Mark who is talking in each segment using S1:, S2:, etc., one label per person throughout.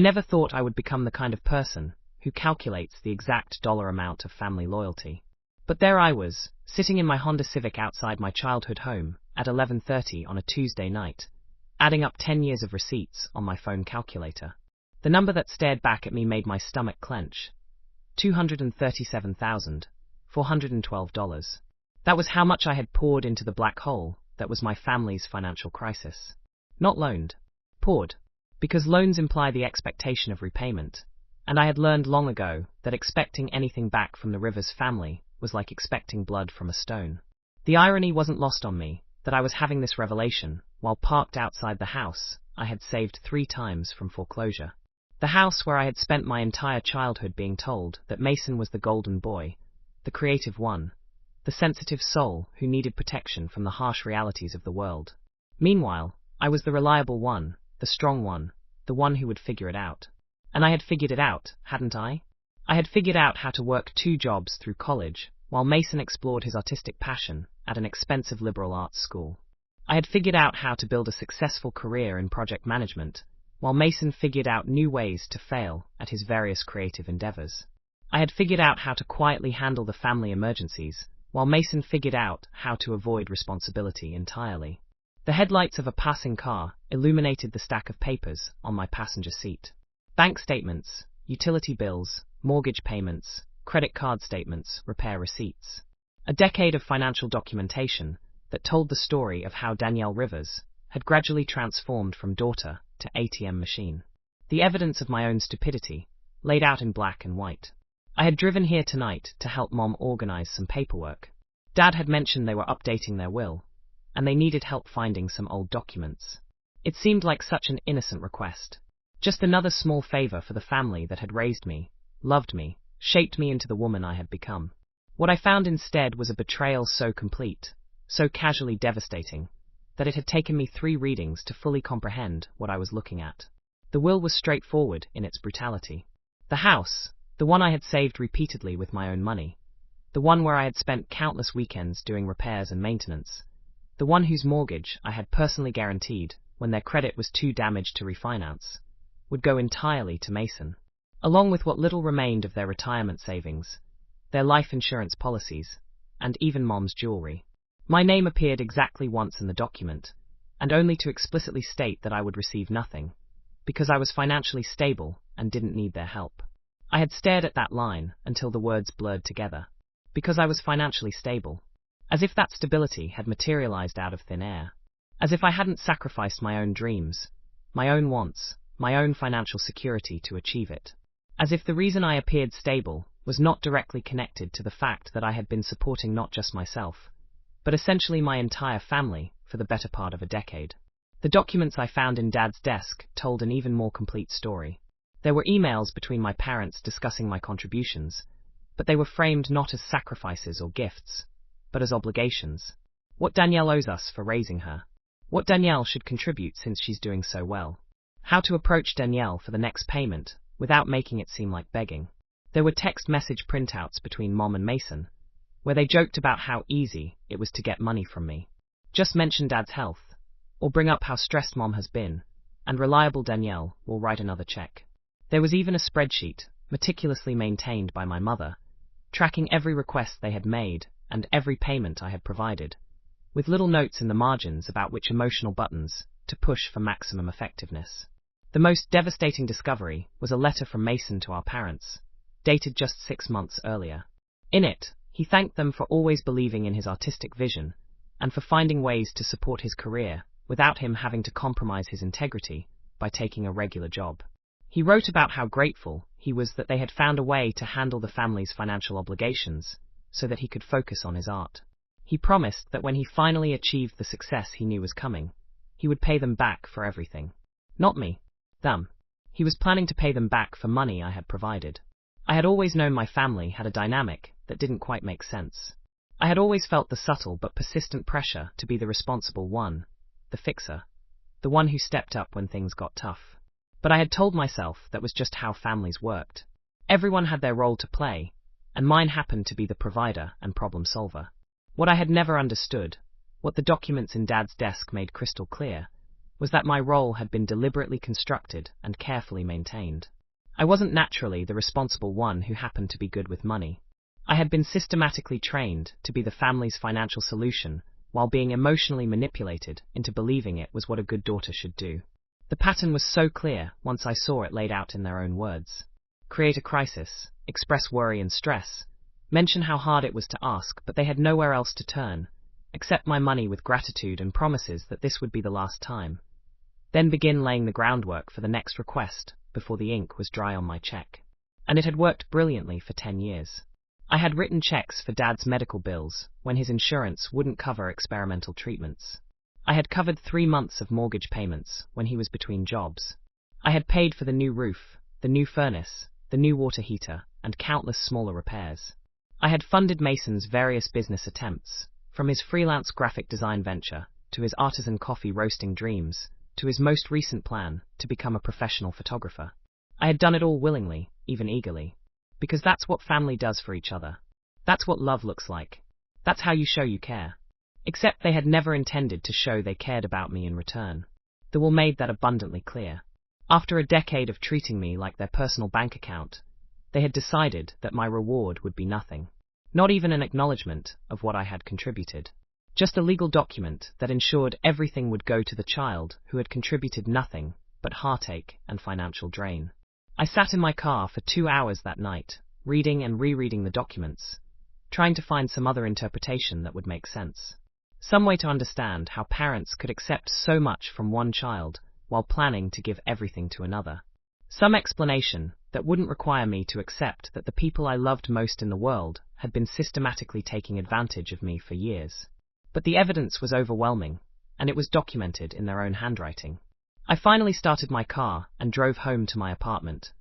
S1: never thought I would become the kind of person who calculates the exact dollar amount of family loyalty. But there I was, sitting in my Honda Civic outside my childhood home at 11:30 on a Tuesday night, adding up 10 years of receipts on my phone calculator. The number that stared back at me made my stomach clench. $237,412. That was how much I had poured into the black hole that was my family's financial crisis. Not loaned. Poured. Because loans imply the expectation of repayment, and I had learned long ago that expecting anything back from the Rivers family was like expecting blood from a stone. The irony wasn't lost on me that I was having this revelation while parked outside the house I had saved 3 times from foreclosure. The house where I had spent my entire childhood being told that Mason was the golden boy, the creative one, the sensitive soul who needed protection from the harsh realities of the world. Meanwhile, I was the reliable one, the strong one, the one who would figure it out. And I had figured it out, hadn't I? I had figured out how to work 2 jobs through college, while Mason explored his artistic passion at an expensive liberal arts school. I had figured out how to build a successful career in project management, while Mason figured out new ways to fail at his various creative endeavors. I had figured out how to quietly handle the family emergencies, while Mason figured out how to avoid responsibility entirely. The headlights of a passing car illuminated the stack of papers on my passenger seat. Bank statements, utility bills, mortgage payments, credit card statements, repair receipts. A decade of financial documentation that told the story of how Danielle Rivers had gradually transformed from daughter to ATM machine. The evidence of my own stupidity, laid out in black and white. I had driven here tonight to help Mom organize some paperwork. Dad had mentioned they were updating their will, and they needed help finding some old documents. It seemed like such an innocent request. Just another small favor for the family that had raised me, loved me, shaped me into the woman I had become. What I found instead was a betrayal so complete, so casually devastating, that it had taken me 3 readings to fully comprehend what I was looking at. The will was straightforward in its brutality. The house, the one I had saved repeatedly with my own money, the one where I had spent countless weekends doing repairs and maintenance, the one whose mortgage I had personally guaranteed when their credit was too damaged to refinance, would go entirely to Mason, along with what little remained of their retirement savings, their life insurance policies, and even Mom's jewelry. My name appeared exactly once in the document, and only to explicitly state that I would receive nothing, because I was financially stable and didn't need their help. I had stared at that line until the words blurred together. Because I was financially stable. As if that stability had materialized out of thin air. As if I hadn't sacrificed my own dreams, my own wants, my own financial security to achieve it. As if the reason I appeared stable was not directly connected to the fact that I had been supporting not just myself, but essentially my entire family for the better part of a decade. The documents I found in Dad's desk told an even more complete story. There were emails between my parents discussing my contributions, but they were framed not as sacrifices or gifts, but as obligations. What Danielle owes us for raising her. What Danielle should contribute since she's doing so well. How to approach Danielle for the next payment without making it seem like begging. There were text message printouts between Mom and Mason, where they joked about how easy it was to get money from me. Just mention Dad's health, or bring up how stressed Mom has been, and reliable Danielle will write another check. There was even a spreadsheet, meticulously maintained by my mother, tracking every request they had made and every payment I had provided, with little notes in the margins about which emotional buttons to push for maximum effectiveness. The most devastating discovery was a letter from Mason to our parents, dated just 6 months earlier. In it, he thanked them for always believing in his artistic vision and for finding ways to support his career without him having to compromise his integrity by taking a regular job. He wrote about how grateful he was that they had found a way to handle the family's financial obligations so that he could focus on his art. He promised that when he finally achieved the success he knew was coming, he would pay them back for everything. Not me. Them. He was planning to pay them back for money I had provided. I had always known my family had a dynamic that didn't quite make sense. I had always felt the subtle but persistent pressure to be the responsible one, the fixer, the one who stepped up when things got tough. But I had told myself that was just how families worked. Everyone had their role to play, and mine happened to be the provider and problem solver. What I had never understood, what the documents in Dad's desk made crystal clear, was that my role had been deliberately constructed and carefully maintained. I wasn't naturally the responsible one who happened to be good with money. I had been systematically trained to be the family's financial solution while being emotionally manipulated into believing it was what a good daughter should do. The pattern was so clear once I saw it laid out in their own words. Create a crisis, express worry and stress, mention how hard it was to ask, but they had nowhere else to turn. Accept my money with gratitude and promises that this would be the last time. Then begin laying the groundwork for the next request before the ink was dry on my check. And it had worked brilliantly for 10 years. I had written checks for Dad's medical bills when his insurance wouldn't cover experimental treatments. I had covered 3 months of mortgage payments when he was between jobs. I had paid for the new roof, the new furnace, the new water heater, and countless smaller repairs. I had funded Mason's various business attempts, from his freelance graphic design venture, to his artisan coffee roasting dreams, to his most recent plan to become a professional photographer. I had done it all willingly, even eagerly. Because that's what family does for each other. That's what love looks like. That's how you show you care. Except they had never intended to show they cared about me in return. The will made that abundantly clear. After a decade of treating me like their personal bank account, they had decided that my reward would be nothing. Not even an acknowledgement of what I had contributed. Just a legal document that ensured everything would go to the child who had contributed nothing but heartache and financial drain. I sat in my car for 2 hours that night, reading and rereading the documents, trying to find some other interpretation that would make sense. Some way to understand how parents could accept so much from one child while planning to give everything to another. Some explanation that wouldn't require me to accept that the people I loved most in the world had been systematically taking advantage of me for years. But the evidence was overwhelming, and it was documented in their own handwriting. I finally started my car and drove home to my apartment.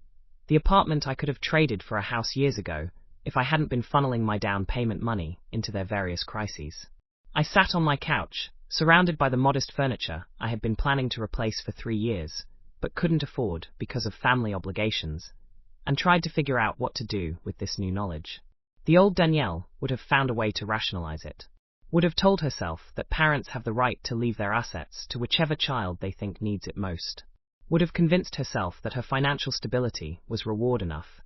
S1: The apartment I could have traded for a house years ago if I hadn't been funneling my down payment money into their various crises. I sat on my couch, surrounded by the modest furniture I had been planning to replace for 3 years, but couldn't afford because of family obligations, and tried to figure out what to do with this new knowledge. The old Danielle would have found a way to rationalize it. Would have told herself that parents have the right to leave their assets to whichever child they think needs it most. Would have convinced herself that her financial stability was reward enough,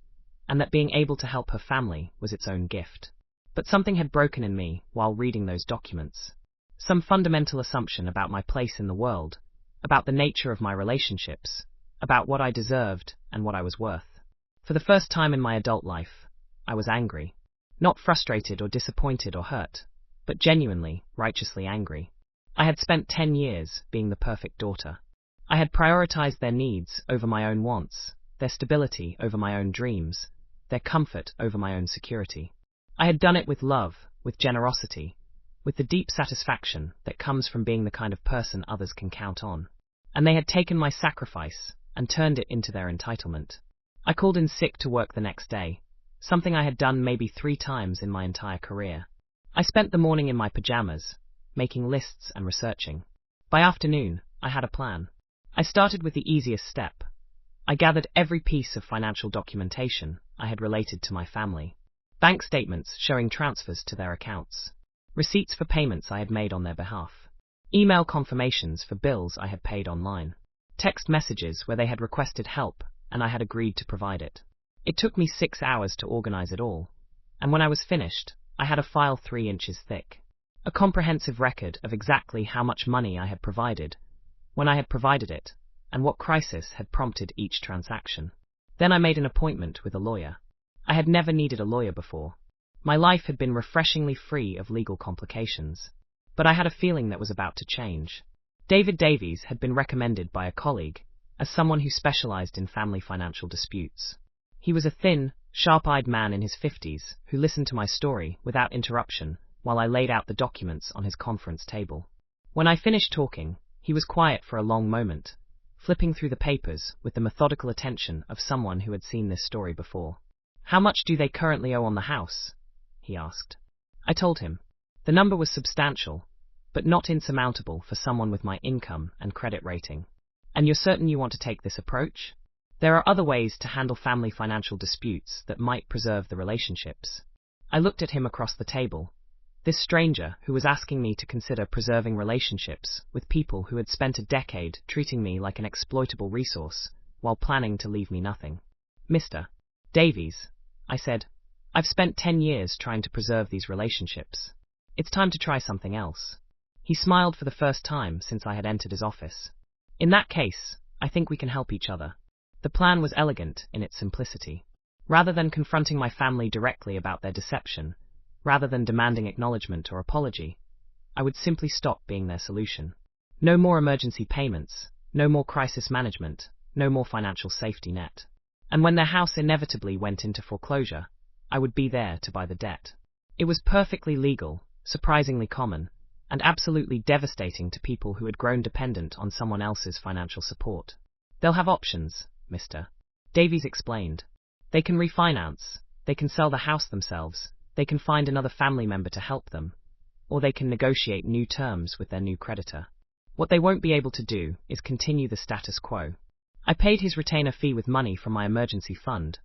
S1: and that being able to help her family was its own gift. But something had broken in me while reading those documents. Some fundamental assumption about my place in the world, about the nature of my relationships, about what I deserved and what I was worth. For the first time in my adult life, I was angry. Not frustrated or disappointed or hurt, but genuinely, righteously angry. I had spent 10 years being the perfect daughter. I had prioritized their needs over my own wants, their stability over my own dreams, their comfort over my own security. I had done it with love, with generosity, with the deep satisfaction that comes from being the kind of person others can count on. And they had taken my sacrifice and turned it into their entitlement. I called in sick to work the next day, something I had done maybe 3 times in my entire career. I spent the morning in my pajamas, making lists and researching. By afternoon, I had a plan. I started with the easiest step. I gathered every piece of financial documentation I had related to my family. Bank statements showing transfers to their accounts. Receipts for payments I had made on their behalf. Email confirmations for bills I had paid online. Text messages where they had requested help and I had agreed to provide it. It took me 6 hours to organize it all, and when I was finished, I had a file 3 inches thick. A comprehensive record of exactly how much money I had provided, when I had provided it, and what crisis had prompted each transaction. Then I made an appointment with a lawyer. I had never needed a lawyer before. My life had been refreshingly free of legal complications. But I had a feeling that was about to change. David Davies had been recommended by a colleague as someone who specialized in family financial disputes. He was a thin, sharp-eyed man in his 50s who listened to my story without interruption while I laid out the documents on his conference table. When I finished talking, he was quiet for a long moment, flipping through the papers with the methodical attention of someone who had seen this story before. "How much do they currently owe on the house?" he asked. I told him. The number was substantial, but not insurmountable for someone with my income and credit rating. "And you're certain you want to take this approach? There are other ways to handle family financial disputes that might preserve the relationships." I looked at him across the table, This stranger who was asking me to consider preserving relationships with people who had spent a decade treating me like an exploitable resource while planning to leave me nothing. Mr. Davies, I said, I've spent 10 years trying to preserve these relationships. It's time to try something else. He smiled for the first time since I had entered his office. In that case, I think we can help each other. The plan was elegant in its simplicity. Rather than confronting my family directly about their deception, rather than demanding acknowledgement or apology, I would simply stop being their solution. No more emergency payments, no more crisis management, no more financial safety net. And when their house inevitably went into foreclosure, I would be there to buy the debt. It was perfectly legal, surprisingly common, and absolutely devastating to people who had grown dependent on someone else's financial support. They'll have options, Mr. Davies explained. They can refinance, they can sell the house themselves, they can find another family member to help them, or they can negotiate new terms with their new creditor. What they won't be able to do is continue the status quo. I paid his retainer fee with money from my emergency fund,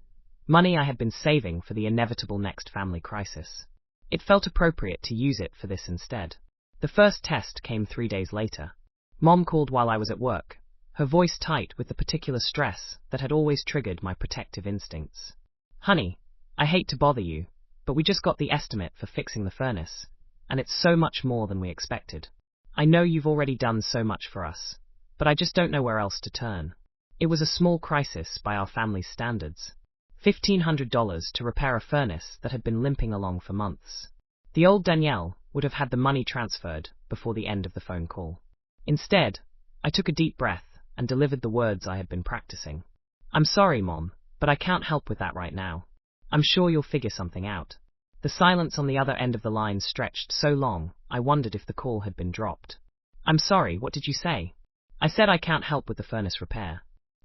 S1: money I had been saving for the inevitable next family crisis. It felt appropriate to use it for this instead. The first test came 3 days later. Mom called while I was at work, her voice tight with the particular stress that had always triggered my protective instincts. Honey, I hate to bother you, but we just got the estimate for fixing the furnace, and it's so much more than we expected. I know you've already done so much for us, but I just don't know where else to turn. It was a small crisis by our family's standards. $1,500 to repair a furnace that had been limping along for months. The old Danielle would have had the money transferred before the end of the phone call. Instead, I took a deep breath and delivered the words I had been practicing. I'm sorry, Mom, but I can't help with that right now. I'm sure you'll figure something out. The silence on the other end of the line stretched so long, I wondered if the call had been dropped. I'm sorry, what did you say? I said I can't help with the furnace repair.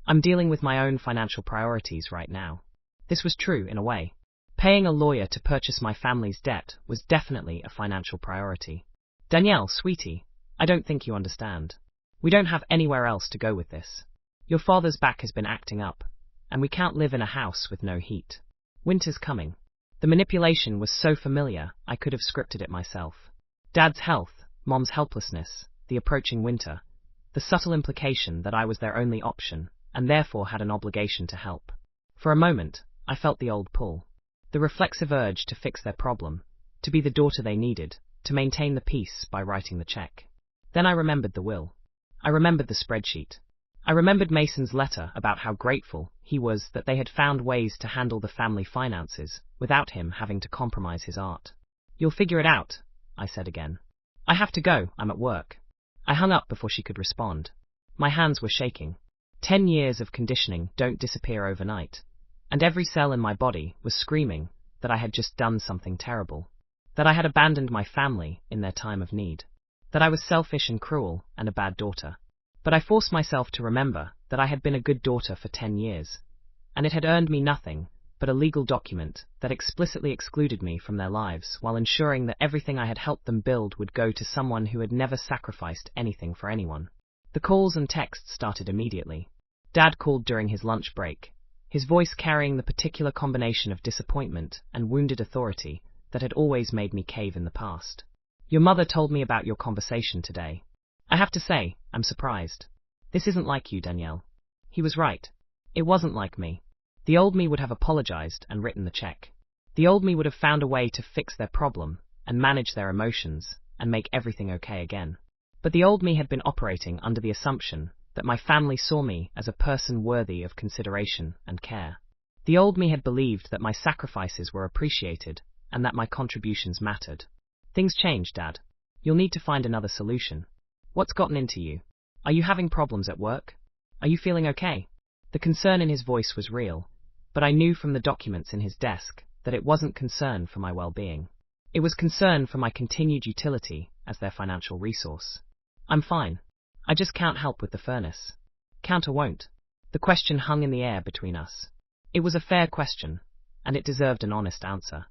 S1: I'm dealing with my own financial priorities right now. This was true in a way. Paying a lawyer to purchase my family's debt was definitely a financial priority. Danielle, sweetie, I don't think you understand. We don't have anywhere else to go with this. Your father's back has been acting up, and we can't live in a house with no heat. Winter's coming. The manipulation was so familiar, I could have scripted it myself. Dad's health, Mom's helplessness, the approaching winter, the subtle implication that I was their only option, and therefore had an obligation to help. For a moment, I felt the old pull. The reflexive urge to fix their problem, to be the daughter they needed, to maintain the peace by writing the check. Then I remembered the will. I remembered the spreadsheet. I remembered Mason's letter about how grateful he was that they had found ways to handle the family finances without him having to compromise his art. You'll figure it out, I said again. I have to go, I'm at work. I hung up before she could respond. My hands were shaking. 10 years of conditioning don't disappear overnight, and every cell in my body was screaming that I had just done something terrible, that I had abandoned my family in their time of need, that I was selfish and cruel and a bad daughter. But I forced myself to remember that I had been a good daughter for 10 years, and it had earned me nothing but a legal document that explicitly excluded me from their lives while ensuring that everything I had helped them build would go to someone who had never sacrificed anything for anyone. The calls and texts started immediately. Dad called during his lunch break, his voice carrying the particular combination of disappointment and wounded authority that had always made me cave in the past. Your mother told me about your conversation today. I have to say, I'm surprised. This isn't like you, Danielle. He was right. It wasn't like me. The old me would have apologized and written the check. The old me would have found a way to fix their problem and manage their emotions and make everything okay again. But the old me had been operating under the assumption that my family saw me as a person worthy of consideration and care. The old me had believed that my sacrifices were appreciated and that my contributions mattered. Things changed, Dad. You'll need to find another solution. What's gotten into you? Are you having problems at work? Are you feeling okay? The concern in his voice was real, but I knew from the documents in his desk that it wasn't concern for my well-being. It was concern for my continued utility as their financial resource. I'm fine. I just can't help with the furnace. Can't or won't? The question hung in the air between us. It was a fair question, and it deserved an honest answer.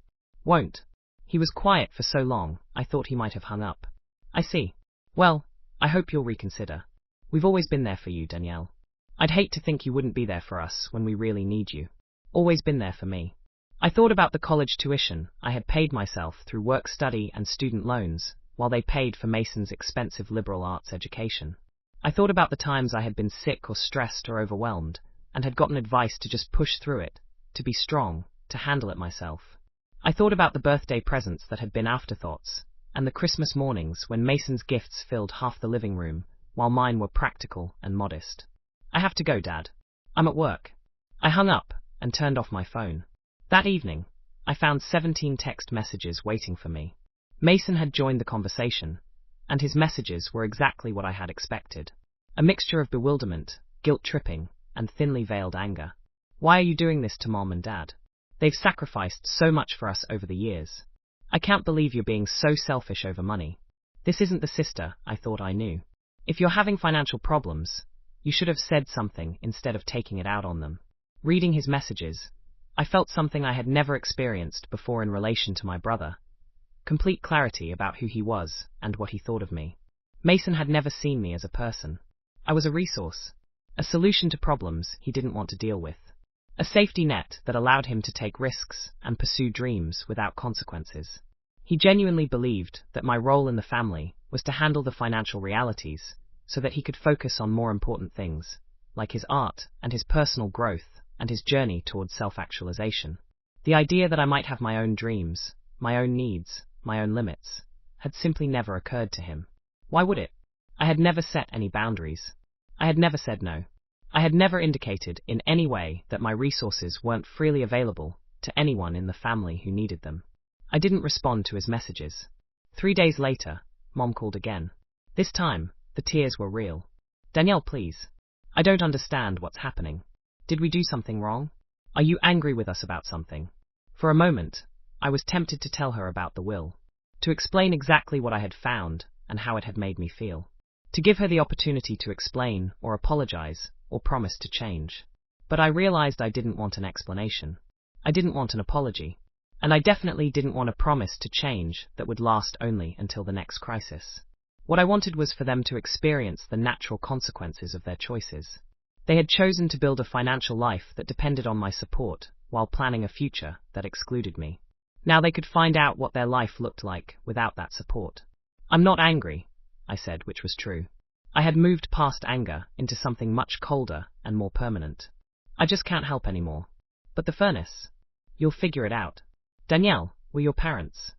S1: Won't. He was quiet for so long, I thought he might have hung up. I see. Well, I hope you'll reconsider. We've always been there for you, Danielle. I'd hate to think you wouldn't be there for us when we really need you. Always been there for me. I thought about the college tuition I had paid myself through work study and student loans, while they paid for Mason's expensive liberal arts education. I thought about the times I had been sick or stressed or overwhelmed, and had gotten advice to just push through it, to be strong, to handle it myself. I thought about the birthday presents that had been afterthoughts, and the Christmas mornings when Mason's gifts filled half the living room, while mine were practical and modest. I have to go, Dad. I'm at work. I hung up and turned off my phone. That evening, I found 17 text messages waiting for me. Mason had joined the conversation, and his messages were exactly what I had expected. A mixture of bewilderment, guilt-tripping, and thinly veiled anger. Why are you doing this to Mom and Dad? They've sacrificed so much for us over the years. I can't believe you're being so selfish over money. This isn't the sister I thought I knew. If you're having financial problems, you should have said something instead of taking it out on them. Reading his messages, I felt something I had never experienced before in relation to my brother. Complete clarity about who he was and what he thought of me. Mason had never seen me as a person. I was a resource, a solution to problems he didn't want to deal with. A safety net that allowed him to take risks and pursue dreams without consequences. He genuinely believed that my role in the family was to handle the financial realities so that he could focus on more important things, like his art and his personal growth and his journey towards self-actualization. The idea that I might have my own dreams, my own needs, my own limits, had simply never occurred to him. Why would it? I had never set any boundaries. I had never said no. I had never indicated in any way that my resources weren't freely available to anyone in the family who needed them. I didn't respond to his messages. 3 days later, Mom called again. This time, the tears were real. Danielle, please. I don't understand what's happening. Did we do something wrong? Are you angry with us about something? For a moment, I was tempted to tell her about the will, to explain exactly what I had found and how it had made me feel, to give her the opportunity to explain or apologize or promise to change. But I realized I didn't want an explanation. I didn't want an apology. And I definitely didn't want a promise to change that would last only until the next crisis. What I wanted was for them to experience the natural consequences of their choices. They had chosen to build a financial life that depended on my support while planning a future that excluded me. Now they could find out what their life looked like without that support. I'm not angry, I said, which was true. I had moved past anger into something much colder and more permanent. I just can't help anymore. But the furnace? You'll figure it out. Danielle, we're your parents.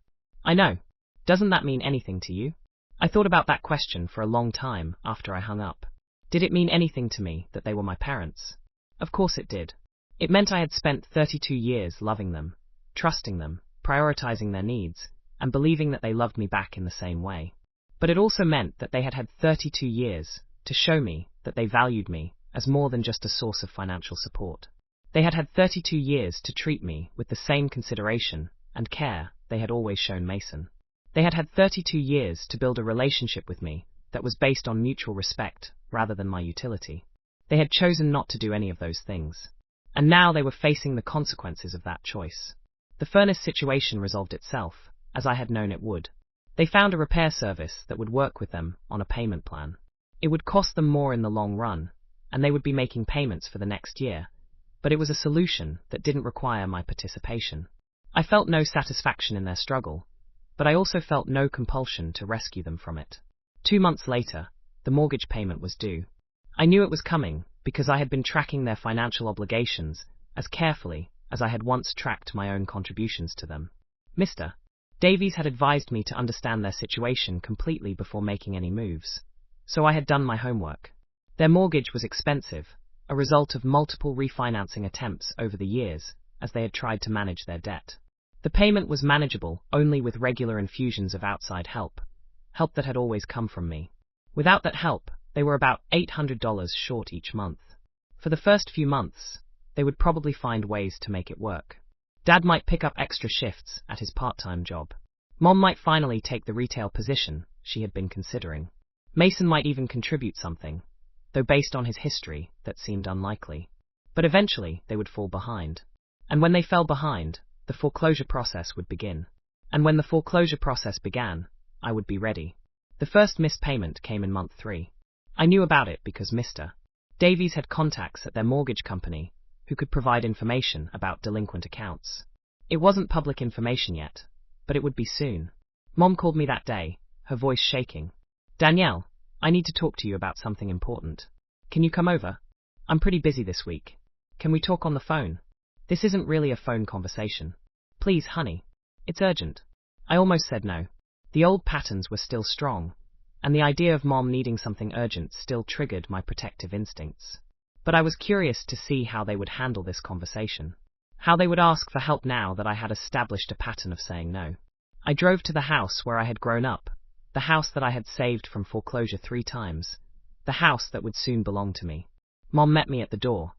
S1: I know. Doesn't that mean anything to you? I thought about that question for a long time after I hung up. Did it mean anything to me that they were my parents? Of course it did. It meant I had spent 32 years loving them, trusting them, prioritizing their needs, and believing that they loved me back in the same way. But it also meant that they had had 32 years to show me that they valued me as more than just a source of financial support. They had had 32 years to treat me with the same consideration and care they had always shown Mason. They had had 32 years to build a relationship with me that was based on mutual respect rather than my utility. They had chosen not to do any of those things. And now they were facing the consequences of that choice. The furnace situation resolved itself, as I had known it would. They found a repair service that would work with them on a payment plan. It would cost them more in the long run, and they would be making payments for the next year, but it was a solution that didn't require my participation. I felt no satisfaction in their struggle, but I also felt no compulsion to rescue them from it. 2 months later, the mortgage payment was due. I knew it was coming because I had been tracking their financial obligations as carefully as I had once tracked my own contributions to them. Mr. Davies had advised me to understand their situation completely before making any moves, so I had done my homework. Their mortgage was expensive, a result of multiple refinancing attempts over the years as they had tried to manage their debt. The payment was manageable only with regular infusions of outside help that had always come from me. Without that help, they were about $800 short each month. For the first few months, they would probably find ways to make it work. Dad might pick up extra shifts at his part-time job. Mom might finally take the retail position she had been considering. Mason might even contribute something, though based on his history, that seemed unlikely. But eventually, they would fall behind. And when they fell behind, the foreclosure process would begin. And when the foreclosure process began, I would be ready. The first missed payment came in month 3. I knew about it because Mr. Davies had contacts at their mortgage company who could provide information about delinquent accounts. It wasn't public information yet, but it would be soon. Mom called me that day, her voice shaking. Danielle, I need to talk to you about something important. Can you come over? I'm pretty busy this week. Can we talk on the phone? This isn't really a phone conversation. Please, honey. It's urgent. I almost said no. The old patterns were still strong, and the idea of Mom needing something urgent still triggered my protective instincts. But I was curious to see how they would handle this conversation. How they would ask for help now that I had established a pattern of saying no. I drove to the house where I had grown up, the house that I had saved from foreclosure 3 times, the house that would soon belong to me. Mom met me at the door,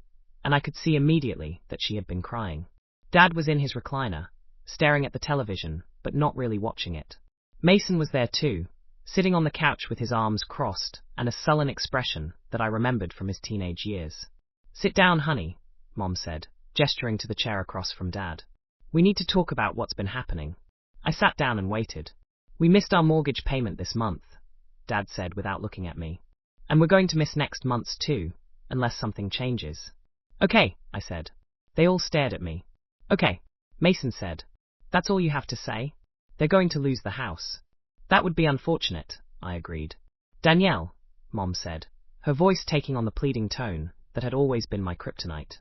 S1: and I could see immediately that she had been crying. Dad was in his recliner, staring at the television, but not really watching it. Mason was there too, sitting on the couch with his arms crossed and a sullen expression that I remembered from his teenage years. Sit down, honey, Mom said, gesturing to the chair across from Dad. We need to talk about what's been happening. I sat down and waited. We missed our mortgage payment this month, Dad said without looking at me. And we're going to miss next month's too, unless something changes. Okay, I said. They all stared at me. Okay, Mason said. That's all you have to say? They're going to lose the house. That would be unfortunate, I agreed. Danielle, Mom said, her voice taking on the pleading tone that had always been my kryptonite.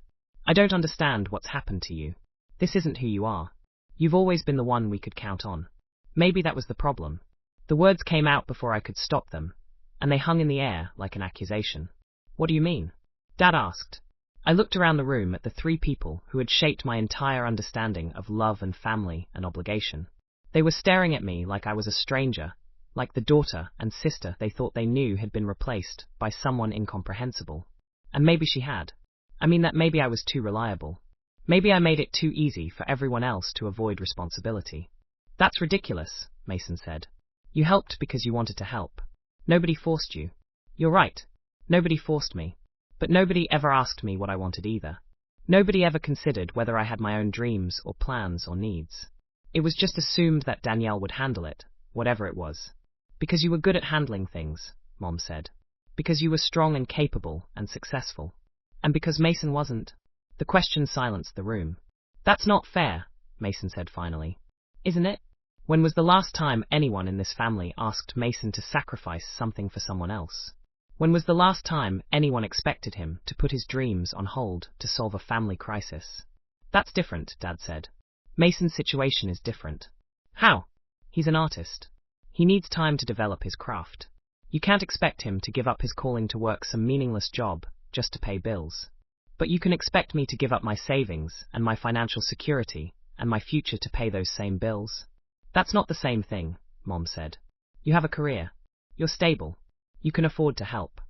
S1: I don't understand what's happened to you. This isn't who you are. You've always been the one we could count on. Maybe that was the problem. The words came out before I could stop them, and they hung in the air like an accusation. What do you mean? Dad asked. I looked around the room at the 3 people who had shaped my entire understanding of love and family and obligation. They were staring at me like I was a stranger, like the daughter and sister they thought they knew had been replaced by someone incomprehensible. And maybe she had. I mean that maybe I was too reliable. Maybe I made it too easy for everyone else to avoid responsibility. That's ridiculous, Mason said. You helped because you wanted to help. Nobody forced you. You're right. Nobody forced me. But nobody ever asked me what I wanted either. Nobody ever considered whether I had my own dreams or plans or needs. It was just assumed that Danielle would handle it, whatever it was. Because you were good at handling things, Mom said. Because you were strong and capable and successful. And because Mason wasn't. The question silenced the room. That's not fair, Mason said finally. Isn't it? When was the last time anyone in this family asked Mason to sacrifice something for someone else? When was the last time anyone expected him to put his dreams on hold to solve a family crisis? That's different, Dad said. Mason's situation is different. How? He's an artist. He needs time to develop his craft. You can't expect him to give up his calling to work some meaningless job just to pay bills. But you can expect me to give up my savings and my financial security and my future to pay those same bills? That's not the same thing, Mom said. You have a career. You're stable. You can afford to help.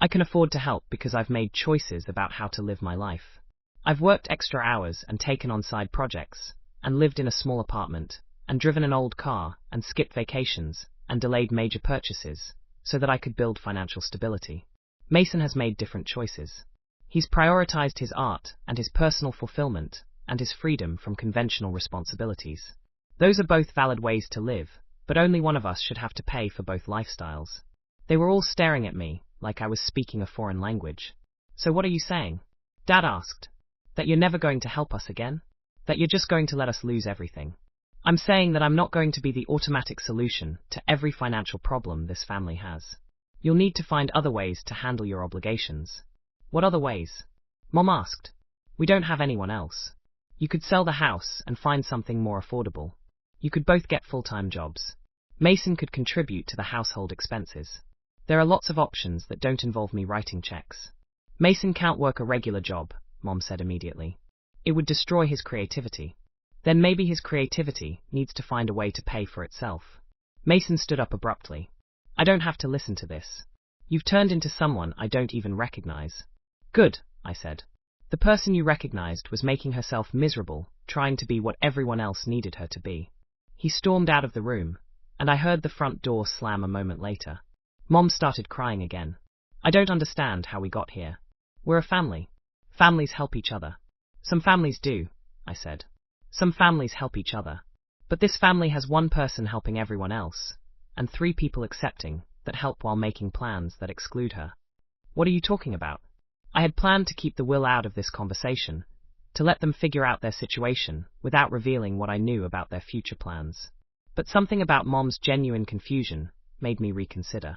S1: I can afford to help because I've made choices about how to live my life. I've worked extra hours and taken on side projects, and lived in a small apartment, and driven an old car, and skipped vacations, and delayed major purchases, so that I could build financial stability. Mason has made different choices. He's prioritized his art and his personal fulfillment and his freedom from conventional responsibilities. Those are both valid ways to live, but only one of us should have to pay for both lifestyles. They were all staring at me like I was speaking a foreign language. So what are you saying? Dad asked. That you're never going to help us again? That you're just going to let us lose everything? I'm saying that I'm not going to be the automatic solution to every financial problem this family has. You'll need to find other ways to handle your obligations. What other ways? Mom asked. We don't have anyone else. You could sell the house and find something more affordable. You could both get full-time jobs. Mason could contribute to the household expenses. There are lots of options that don't involve me writing checks. Mason can't work a regular job, Mom said immediately. It would destroy his creativity. Then maybe his creativity needs to find a way to pay for itself. Mason stood up abruptly. I don't have to listen to this. You've turned into someone I don't even recognize. Good, I said. The person you recognized was making herself miserable, trying to be what everyone else needed her to be. He stormed out of the room, and I heard the front door slam a moment later. Mom started crying again. I don't understand how we got here. We're a family. Families help each other. Some families do, I said. Some families help each other. But this family has one person helping everyone else, and 3 people accepting that help while making plans that exclude her. What are you talking about? I had planned to keep the will out of this conversation, to let them figure out their situation without revealing what I knew about their future plans. But something about Mom's genuine confusion made me reconsider.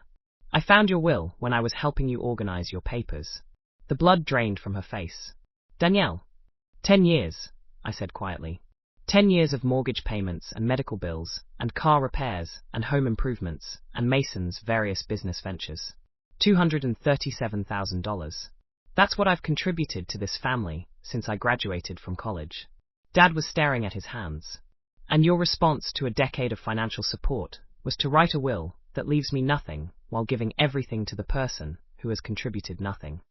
S1: I found your will when I was helping you organize your papers. The blood drained from her face. Danielle. 10 years, I said quietly. 10 years of mortgage payments and medical bills, and car repairs, and home improvements, and Mason's various business ventures. $237,000. That's what I've contributed to this family since I graduated from college. Dad was staring at his hands. And your response to a decade of financial support was to write a will that leaves me nothing while giving everything to the person who has contributed nothing.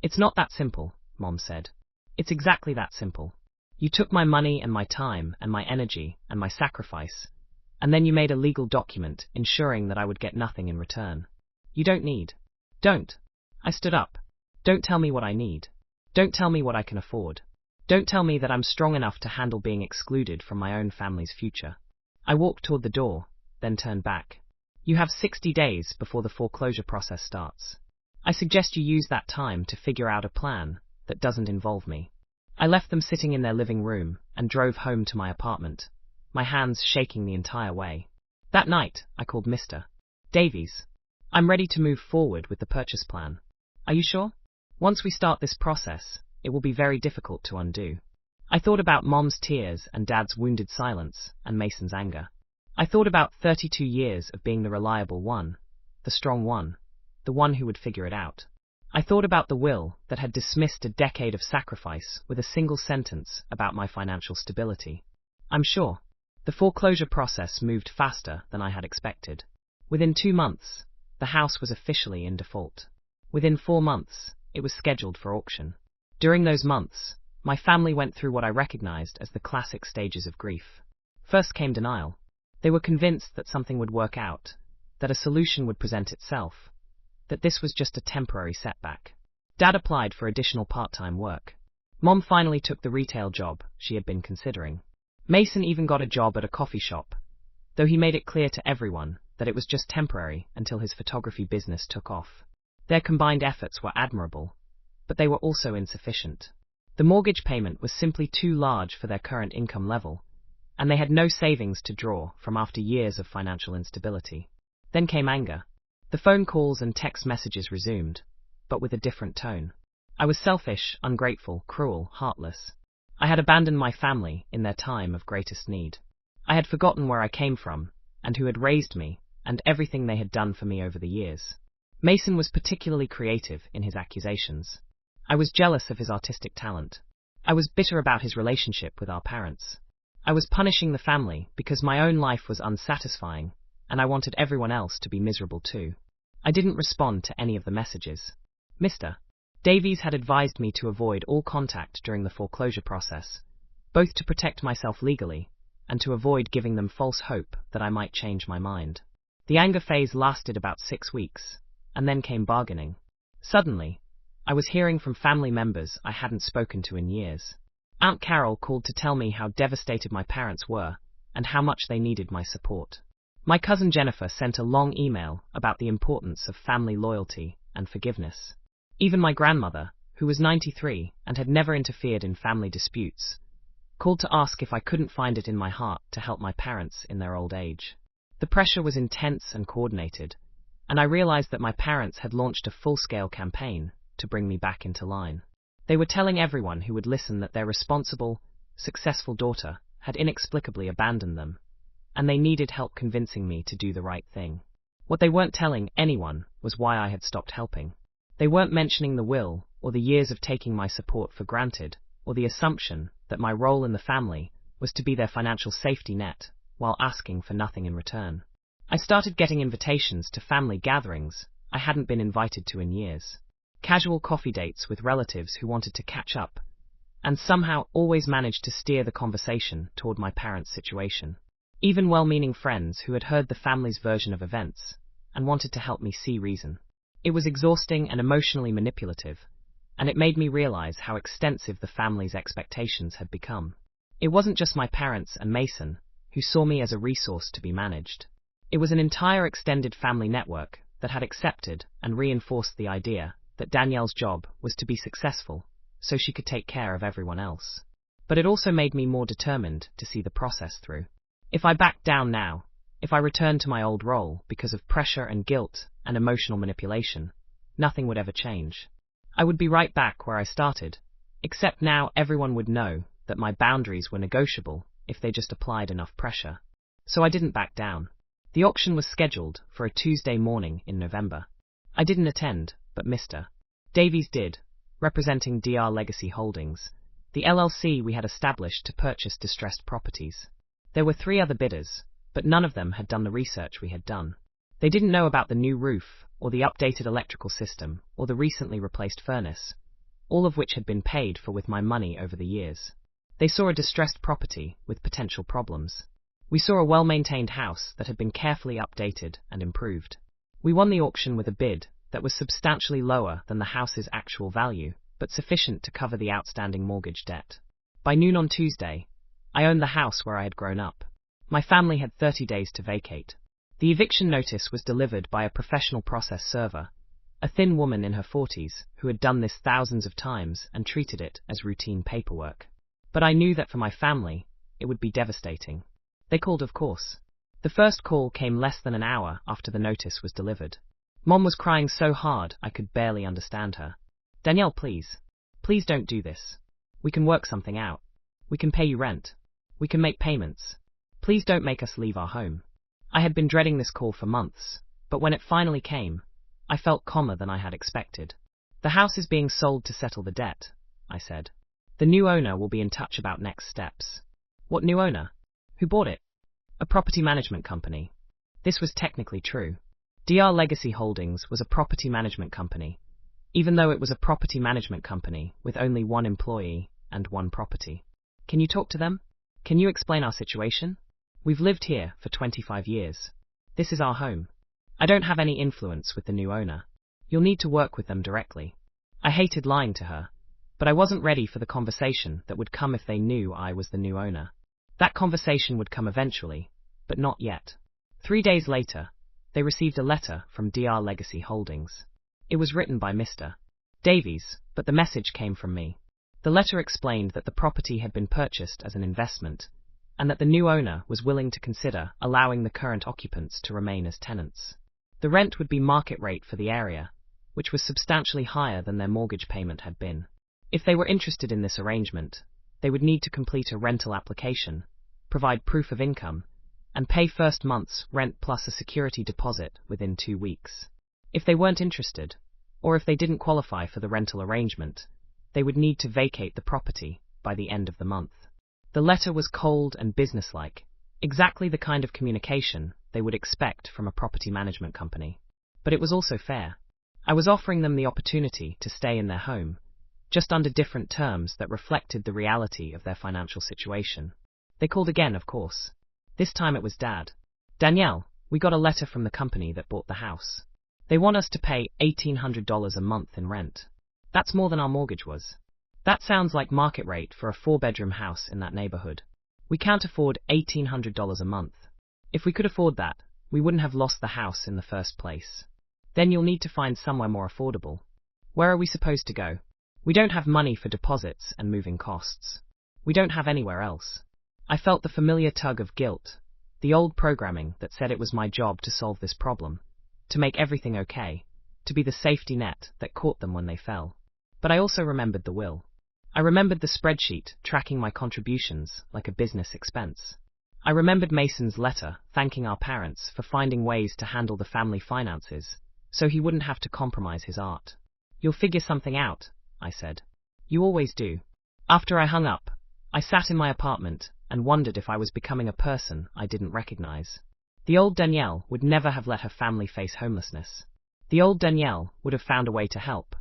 S1: It's not that simple, Mom said. It's exactly that simple. You took my money and my time and my energy and my sacrifice, and then you made a legal document ensuring that I would get nothing in return. You don't need. Don't. I stood up. Don't tell me what I need. Don't tell me what I can afford. Don't tell me that I'm strong enough to handle being excluded from my own family's future. I walked toward the door, then turned back. You have 60 days before the foreclosure process starts. I suggest you use that time to figure out a plan that doesn't involve me. I left them sitting in their living room and drove home to my apartment, my hands shaking the entire way. That night, I called Mr. Davies. I'm ready to move forward with the purchase plan. Are you sure? Once we start this process, it will be very difficult to undo. I thought about Mom's tears and Dad's wounded silence and Mason's anger. I thought about 32 years of being the reliable one, the strong one, the one who would figure it out. I thought about the will that had dismissed a decade of sacrifice with a single sentence about my financial stability. I'm sure. The foreclosure process moved faster than I had expected. Within 2 months, the house was officially in default. Within 4 months, it was scheduled for auction. During those months, my family went through what I recognized as the classic stages of grief. First came denial. They were convinced that something would work out, that a solution would present itself, that this was just a temporary setback. Dad applied for additional part-time work. Mom finally took the retail job she had been considering. Mason even got a job at a coffee shop, though he made it clear to everyone that it was just temporary until his photography business took off. Their combined efforts were admirable, but they were also insufficient. The mortgage payment was simply too large for their current income level, and they had no savings to draw from after years of financial instability. Then came anger. The phone calls and text messages resumed, but with a different tone. I was selfish, ungrateful, cruel, heartless. I had abandoned my family in their time of greatest need. I had forgotten where I came from, and who had raised me, and everything they had done for me over the years. Mason was particularly creative in his accusations. I was jealous of his artistic talent. I was bitter about his relationship with our parents. I was punishing the family because my own life was unsatisfying, and I wanted everyone else to be miserable too. I didn't respond to any of the messages. Mr. Davies had advised me to avoid all contact during the foreclosure process, both to protect myself legally and to avoid giving them false hope that I might change my mind. The anger phase lasted about 6 weeks, and then came bargaining. Suddenly, I was hearing from family members I hadn't spoken to in years. Aunt Carol called to tell me how devastated my parents were and how much they needed my support. My cousin Jennifer sent a long email about the importance of family loyalty and forgiveness. Even my grandmother, who was 93 and had never interfered in family disputes, called to ask if I couldn't find it in my heart to help my parents in their old age. The pressure was intense and coordinated, and I realized that my parents had launched a full-scale campaign to bring me back into line. They were telling everyone who would listen that their responsible, successful daughter had inexplicably abandoned them, and they needed help convincing me to do the right thing. What they weren't telling anyone was why I had stopped helping. They weren't mentioning the will, or the years of taking my support for granted, or the assumption that my role in the family was to be their financial safety net, while asking for nothing in return. I started getting invitations to family gatherings I hadn't been invited to in years. Casual coffee dates with relatives who wanted to catch up, and somehow always managed to steer the conversation toward my parents' situation. Even well-meaning friends who had heard the family's version of events and wanted to help me see reason. It was exhausting and emotionally manipulative, and it made me realize how extensive the family's expectations had become. It wasn't just my parents and Mason who saw me as a resource to be managed. It was an entire extended family network that had accepted and reinforced the idea that Danielle's job was to be successful so she could take care of everyone else. But it also made me more determined to see the process through. If I backed down now, if I returned to my old role because of pressure and guilt and emotional manipulation, nothing would ever change. I would be right back where I started, except now everyone would know that my boundaries were negotiable if they just applied enough pressure. So I didn't back down. The auction was scheduled for a Tuesday morning in November. I didn't attend, but Mr. Davies did, representing DR Legacy Holdings, the LLC we had established to purchase distressed properties. There were 3 other bidders, but none of them had done the research we had done. They didn't know about the new roof, or the updated electrical system, or the recently replaced furnace, all of which had been paid for with my money over the years. They saw a distressed property with potential problems. We saw a well-maintained house that had been carefully updated and improved. We won the auction with a bid that was substantially lower than the house's actual value, but sufficient to cover the outstanding mortgage debt. By noon on Tuesday, I owned the house where I had grown up. My family had 30 days to vacate. The eviction notice was delivered by a professional process server, a thin woman in her 40s who had done this thousands of times and treated it as routine paperwork. But I knew that for my family, it would be devastating. They called, of course. The first call came less than an hour after the notice was delivered. Mom was crying so hard I could barely understand her. Danielle, please. Please don't do this. We can work something out. We can pay you rent. We can make payments. Please don't make us leave our home. I had been dreading this call for months, but when it finally came, I felt calmer than I had expected. The house is being sold to settle the debt, I said. The new owner will be in touch about next steps. What new owner? Who bought it? A property management company. This was technically true. DR Legacy Holdings was a property management company, even though it was a property management company with only 1 employee and 1 property. Can you talk to them? Can you explain our situation? We've lived here for 25 years. This is our home. I don't have any influence with the new owner. You'll need to work with them directly. I hated lying to her, but I wasn't ready for the conversation that would come if they knew I was the new owner. That conversation would come eventually, but not yet. 3 days later, they received a letter from DR Legacy Holdings. It was written by Mr. Davies, but the message came from me. The letter explained that the property had been purchased as an investment, and that the new owner was willing to consider allowing the current occupants to remain as tenants. The rent would be market rate for the area, which was substantially higher than their mortgage payment had been. If they were interested in this arrangement, they would need to complete a rental application, provide proof of income, and pay first month's rent plus a security deposit within 2 weeks. If they weren't interested, or if they didn't qualify for the rental arrangement, they would need to vacate the property by the end of the month. The letter was cold and businesslike, exactly the kind of communication they would expect from a property management company. But it was also fair. I was offering them the opportunity to stay in their home, just under different terms that reflected the reality of their financial situation. They called again, of course. This time it was Dad. Danielle, we got a letter from the company that bought the house. They want us to pay $1,800 a month in rent. That's more than our mortgage was. That sounds like market rate for a 4-bedroom house in that neighborhood. We can't afford $1,800 a month. If we could afford that, we wouldn't have lost the house in the first place. Then you'll need to find somewhere more affordable. Where are we supposed to go? We don't have money for deposits and moving costs. We don't have anywhere else. I felt the familiar tug of guilt, the old programming that said it was my job to solve this problem, to make everything okay, to be the safety net that caught them when they fell. But I also remembered the will. I remembered the spreadsheet tracking my contributions like a business expense. I remembered Mason's letter thanking our parents for finding ways to handle the family finances, so he wouldn't have to compromise his art. You'll figure something out, I said. You always do. After I hung up, I sat in my apartment and wondered if I was becoming a person I didn't recognize. The old Danielle would never have let her family face homelessness. The old Danielle would have found a way to help,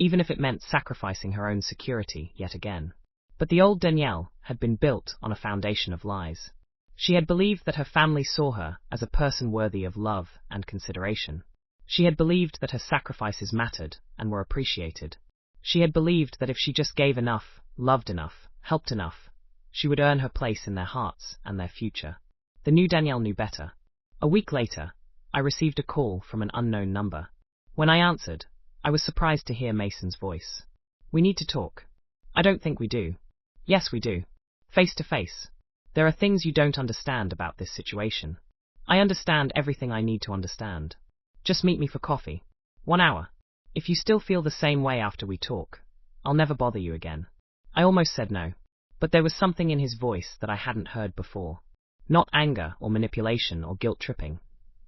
S1: even if it meant sacrificing her own security yet again. But the old Danielle had been built on a foundation of lies. She had believed that her family saw her as a person worthy of love and consideration. She had believed that her sacrifices mattered and were appreciated. She had believed that if she just gave enough, loved enough, helped enough, she would earn her place in their hearts and their future. The new Danielle knew better. A week later, I received a call from an unknown number. When I answered, I was surprised to hear Mason's voice. We need to talk. I don't think we do. Yes, we do. Face to face. There are things you don't understand about this situation. I understand everything I need to understand. Just meet me for coffee. 1 hour. If you still feel the same way after we talk, I'll never bother you again. I almost said no. But there was something in his voice that I hadn't heard before. Not anger or manipulation or guilt tripping,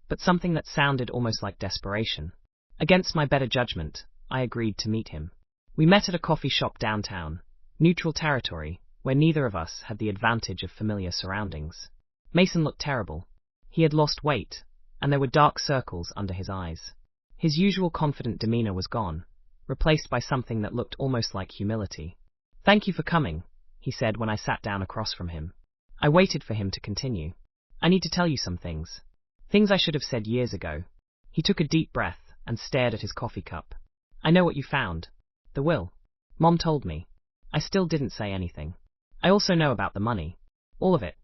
S1: but something that sounded almost like desperation. Against my better judgment, I agreed to meet him. We met at a coffee shop downtown, neutral territory, where neither of us had the advantage of familiar surroundings. Mason looked terrible. He had lost weight, and there were dark circles under his eyes. His usual confident demeanor was gone, replaced by something that looked almost like humility. "Thank you for coming," he said when I sat down across from him. I waited for him to continue. "I need to tell you some things. Things I should have said years ago." He took a deep breath and stared at his coffee cup. "I know what you found. The will. Mom told me." I still didn't say anything. "I also know about the money. All of it.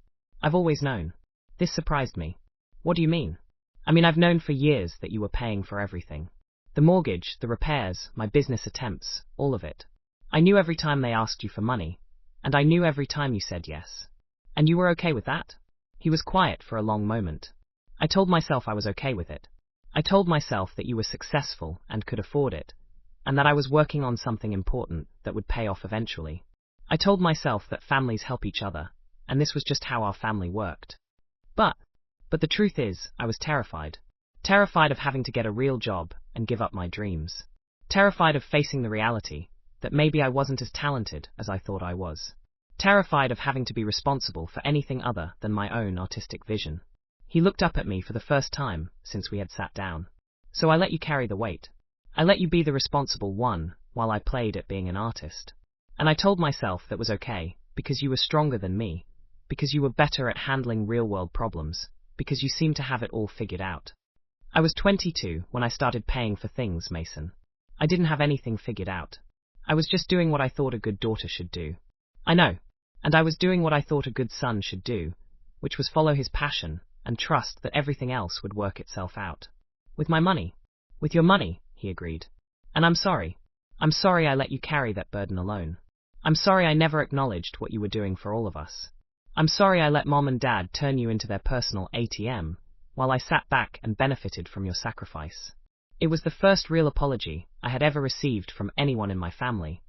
S1: I've always known." This surprised me. "What do you mean?" "I mean, I've known for years that you were paying for everything. The mortgage, the repairs, my business attempts, all of it. I knew every time they asked you for money, and I knew every time you said yes. And you were okay with that?" He was quiet for a long moment. "I told myself I was okay with it. I told myself that you were successful and could afford it, and that I was working on something important that would pay off eventually. I told myself that families help each other, and this was just how our family worked. But the truth is, I was terrified. Terrified of having to get a real job and give up my dreams. Terrified of facing the reality that maybe I wasn't as talented as I thought I was. Terrified of having to be responsible for anything other than my own artistic vision." He looked up at me for the first time since we had sat down. "So I let you carry the weight. I let you be the responsible one while I played at being an artist. And I told myself that was okay, because you were stronger than me, because you were better at handling real-world problems, because you seemed to have it all figured out. I was 22 when I started paying for things, Mason. I didn't have anything figured out. I was just doing what I thought a good daughter should do. I know. And I was doing what I thought a good son should do, which was follow his passion and trust that everything else would work itself out. With my money." "With your money," he agreed. "And I'm sorry. I'm sorry I let you carry that burden alone. I'm sorry I never acknowledged what you were doing for all of us. I'm sorry I let Mom and Dad turn you into their personal ATM, while I sat back and benefited from your sacrifice." It was the first real apology I had ever received from anyone in my family,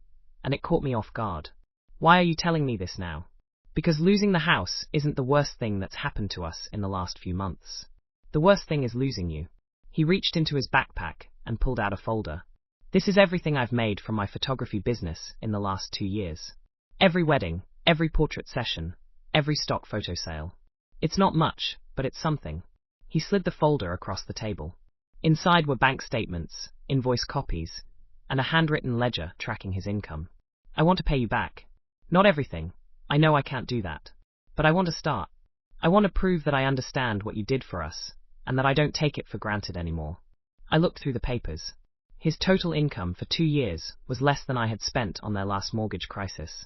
S1: and it caught me off guard. "Why are you telling me this now?" "Because losing the house isn't the worst thing that's happened to us in the last few months. The worst thing is losing you." He reached into his backpack and pulled out a folder. "This is everything I've made from my photography business in the last 2 years. Every wedding, every portrait session, every stock photo sale. It's not much, but it's something." He slid the folder across the table. Inside were bank statements, invoice copies, and a handwritten ledger tracking his income. "I want to pay you back. Not everything. I know I can't do that. But I want to start. I want to prove that I understand what you did for us, and that I don't take it for granted anymore." I looked through the papers. His total income for 2 years was less than I had spent on their last mortgage crisis.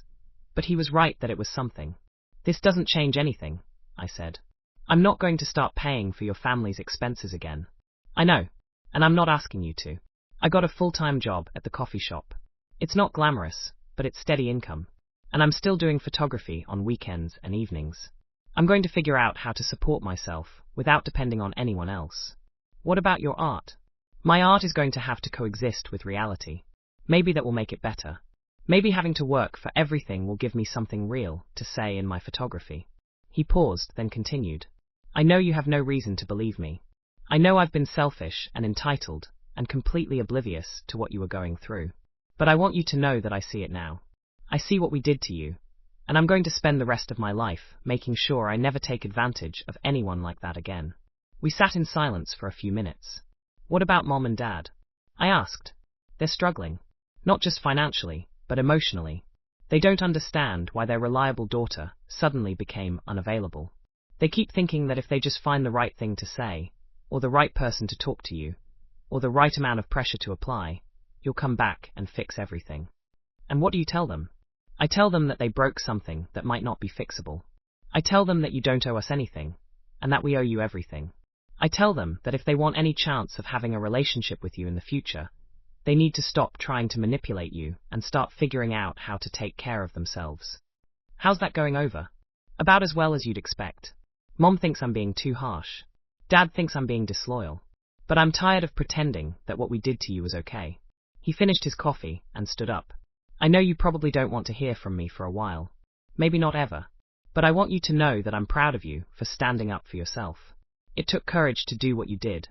S1: But he was right that it was something. "This doesn't change anything," I said. "I'm not going to start paying for your family's expenses again." "I know, and I'm not asking you to. I got a full-time job at the coffee shop. It's not glamorous, but it's steady income. And I'm still doing photography on weekends and evenings. I'm going to figure out how to support myself without depending on anyone else." "What about your art?" "My art is going to have to coexist with reality. Maybe that will make it better. Maybe having to work for everything will give me something real to say in my photography." He paused, then continued. "I know you have no reason to believe me. I know I've been selfish and entitled and completely oblivious to what you were going through. But I want you to know that I see it now. I see what we did to you, and I'm going to spend the rest of my life making sure I never take advantage of anyone like that again." We sat in silence for a few minutes. "What about Mom and Dad?" I asked. "They're struggling. Not just financially, but emotionally. They don't understand why their reliable daughter suddenly became unavailable. They keep thinking that if they just find the right thing to say, or the right person to talk to you, or the right amount of pressure to apply, you'll come back and fix everything." "And what do you tell them?" "I tell them that they broke something that might not be fixable. I tell them that you don't owe us anything, and that we owe you everything. I tell them that if they want any chance of having a relationship with you in the future, they need to stop trying to manipulate you and start figuring out how to take care of themselves." How's that going over? About as well as you'd expect. Mom thinks I'm being too harsh. Dad thinks I'm being disloyal. But I'm tired of pretending that what we did to you was okay. He finished his coffee and stood up. I know you probably don't want to hear from me for a while. Maybe not ever. But I want you to know that I'm proud of you for standing up for yourself. It took courage to do what you did,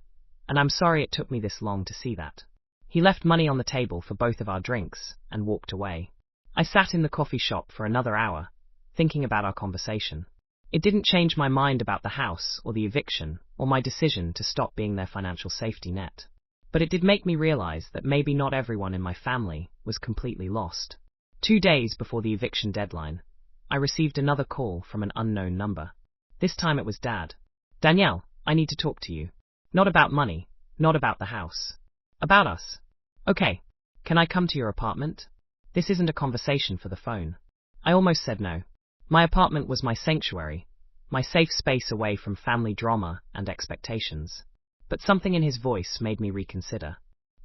S1: and I'm sorry it took me this long to see that. He left money on the table for both of our drinks and walked away. I sat in the coffee shop for another hour, thinking about our conversation. It didn't change my mind about the house or the eviction or my decision to stop being their financial safety net. But it did make me realize that maybe not everyone in my family was completely lost. 2 days before the eviction deadline, I received another call from an unknown number. This time it was Dad. Danielle, I need to talk to you. Not about money, not about the house. About us. Okay, can I come to your apartment? This isn't a conversation for the phone. I almost said no. My apartment was my sanctuary, my safe space away from family drama and expectations. But something in his voice made me reconsider.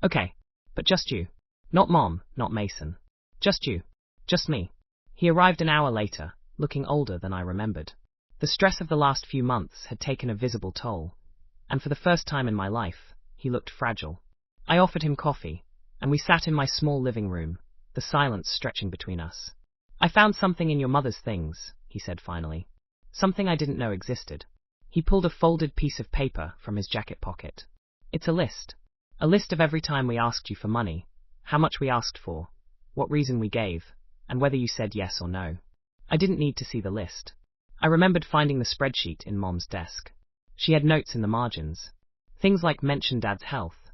S1: Okay, but just you. Not Mom, not Mason. Just you. Just me. He arrived an hour later, looking older than I remembered. The stress of the last few months had taken a visible toll, and for the first time in my life, he looked fragile. I offered him coffee, and we sat in my small living room, the silence stretching between us. I found something in your mother's things, he said finally. Something I didn't know existed. He pulled a folded piece of paper from his jacket pocket. It's a list. A list of every time we asked you for money, how much we asked for, what reason we gave, and whether you said yes or no. I didn't need to see the list. I remembered finding the spreadsheet in Mom's desk. She had notes in the margins. Things like mention Dad's health,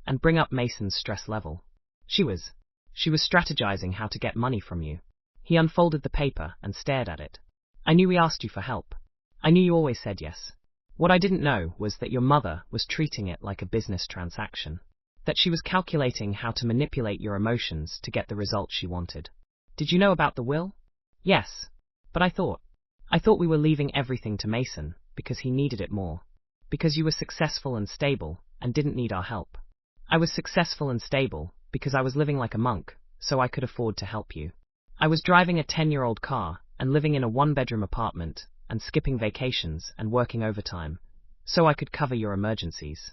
S1: and bring up Mason's stress level. She was strategizing how to get money from you. He unfolded the paper and stared at it. I knew we asked you for help. I knew you always said yes. What I didn't know was that your mother was treating it like a business transaction. That she was calculating how to manipulate your emotions to get the result she wanted. Did you know about the will? Yes. But I thought we were leaving everything to Mason because he needed it more. Because you were successful and stable and didn't need our help. I was successful and stable because I was living like a monk, so I could afford to help you. I was driving a 10-year-old car and living in a 1-bedroom apartment and skipping vacations and working overtime, so I could cover your emergencies.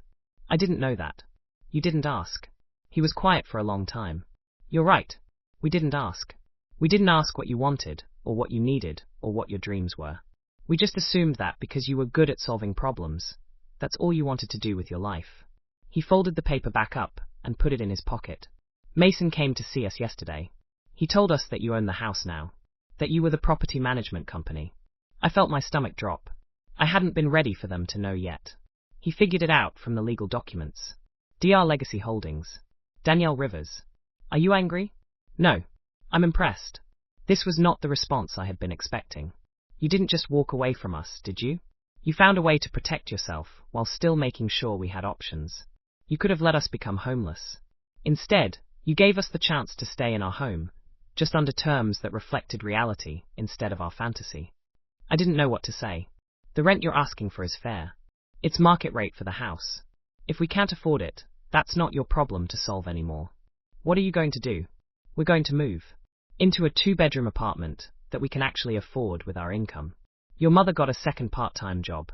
S1: I didn't know that. You didn't ask. He was quiet for a long time. You're right. We didn't ask. We didn't ask what you wanted, or what you needed, or what your dreams were. We just assumed that because you were good at solving problems, that's all you wanted to do with your life. He folded the paper back up and put it in his pocket. Mason came to see us yesterday. He told us that you own the house now, that you were the property management company. I felt my stomach drop. I hadn't been ready for them to know yet. He figured it out from the legal documents. DR Legacy Holdings. Danielle Rivers. Are you angry? No. I'm impressed. This was not the response I had been expecting. You didn't just walk away from us, did you? You found a way to protect yourself while still making sure we had options. You could have let us become homeless. Instead, you gave us the chance to stay in our home, just under terms that reflected reality instead of our fantasy. I didn't know what to say. The rent you're asking for is fair. It's market rate for the house. If we can't afford it, that's not your problem to solve anymore. What are you going to do? We're going to move into a 2-bedroom apartment that we can actually afford with our income. Your mother got a second part-time job,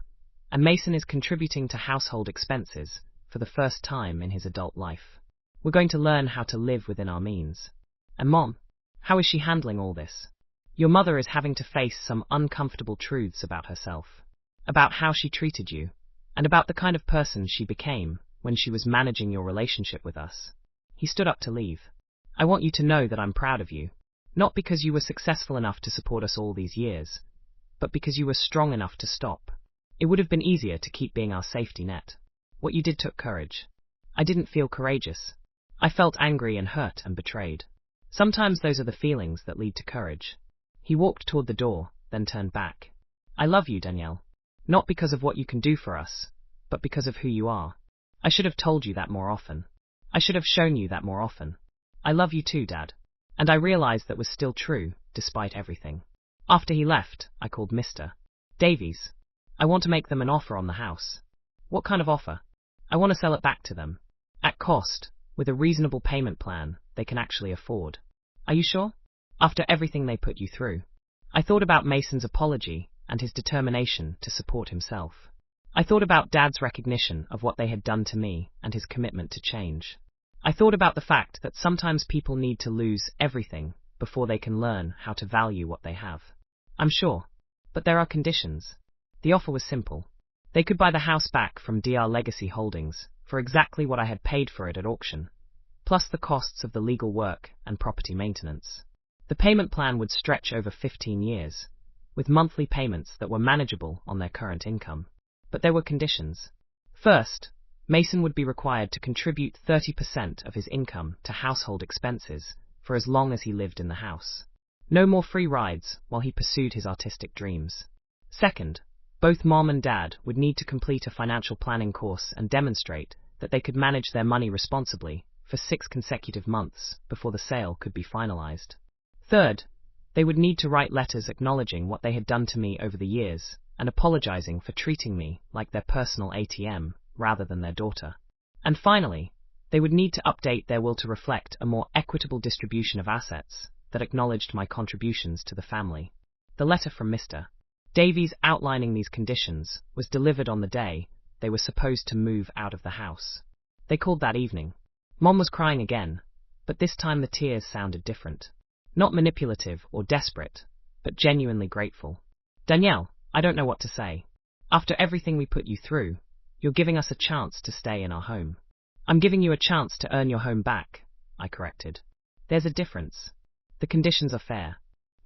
S1: and Mason is contributing to household expenses for the first time in his adult life. We're going to learn how to live within our means. And Mom, how is she handling all this? Your mother is having to face some uncomfortable truths about herself, about how she treated you, and about the kind of person she became when she was managing your relationship with us. He stood up to leave. I want you to know that I'm proud of you, not because you were successful enough to support us all these years, but because you were strong enough to stop. It would have been easier to keep being our safety net. What you did took courage. I didn't feel courageous. I felt angry and hurt and betrayed. Sometimes those are the feelings that lead to courage. He walked toward the door, then turned back. I love you, Danielle. Not because of what you can do for us, but because of who you are. I should have told you that more often. I should have shown you that more often. I love you too, Dad. And I realized that was still true, despite everything. After he left, I called Mr. Davies. I want to make them an offer on the house. What kind of offer? I want to sell it back to them. At cost, with a reasonable payment plan they can actually afford. Are you sure? After everything they put you through? I thought about Mason's apology and his determination to support himself. I thought about Dad's recognition of what they had done to me and his commitment to change. I thought about the fact that sometimes people need to lose everything before they can learn how to value what they have. I'm sure. But there are conditions. The offer was simple. They could buy the house back from DR Legacy Holdings for exactly what I had paid for it at auction, plus the costs of the legal work and property maintenance. The payment plan would stretch over 15 years, with monthly payments that were manageable on their current income. But there were conditions. First, Mason would be required to contribute 30% of his income to household expenses for as long as he lived in the house. No more free rides while he pursued his artistic dreams. Second, both Mom and Dad would need to complete a financial planning course and demonstrate that they could manage their money responsibly for 6 consecutive months before the sale could be finalized. Third, they would need to write letters acknowledging what they had done to me over the years and apologizing for treating me like their personal ATM rather than their daughter. And finally, they would need to update their will to reflect a more equitable distribution of assets that acknowledged my contributions to the family. The letter from Mr. Davies outlining these conditions was delivered on the day they were supposed to move out of the house. They called that evening. Mom was crying again, but this time the tears sounded different. Not manipulative or desperate, but genuinely grateful. Danielle, I don't know what to say. After everything we put you through, you're giving us a chance to stay in our home. I'm giving you a chance to earn your home back, I corrected. There's a difference. The conditions are fair.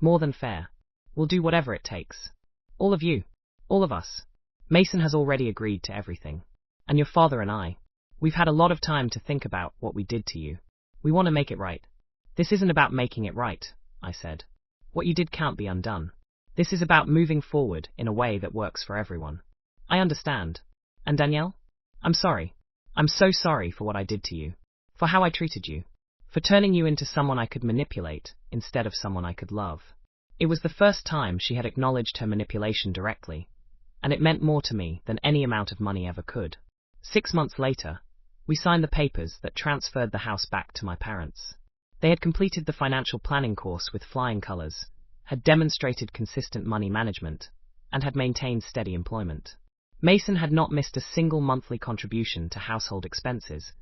S1: More than fair. We'll do whatever it takes. All of you. All of us. Mason has already agreed to everything. And your father and I. We've had a lot of time to think about what we did to you. We want to make it right. This isn't about making it right, I said. What you did can't be undone. This is about moving forward in a way that works for everyone. I understand. And Danielle? I'm sorry. I'm so sorry for what I did to you. For how I treated you. For turning you into someone I could manipulate instead of someone I could love. It was the first time she had acknowledged her manipulation directly, and it meant more to me than any amount of money ever could. 6 months later, we signed the papers that transferred the house back to my parents. They had completed the financial planning course with flying colors, had demonstrated consistent money management, and had maintained steady employment. Mason had not missed a single monthly contribution to household expenses,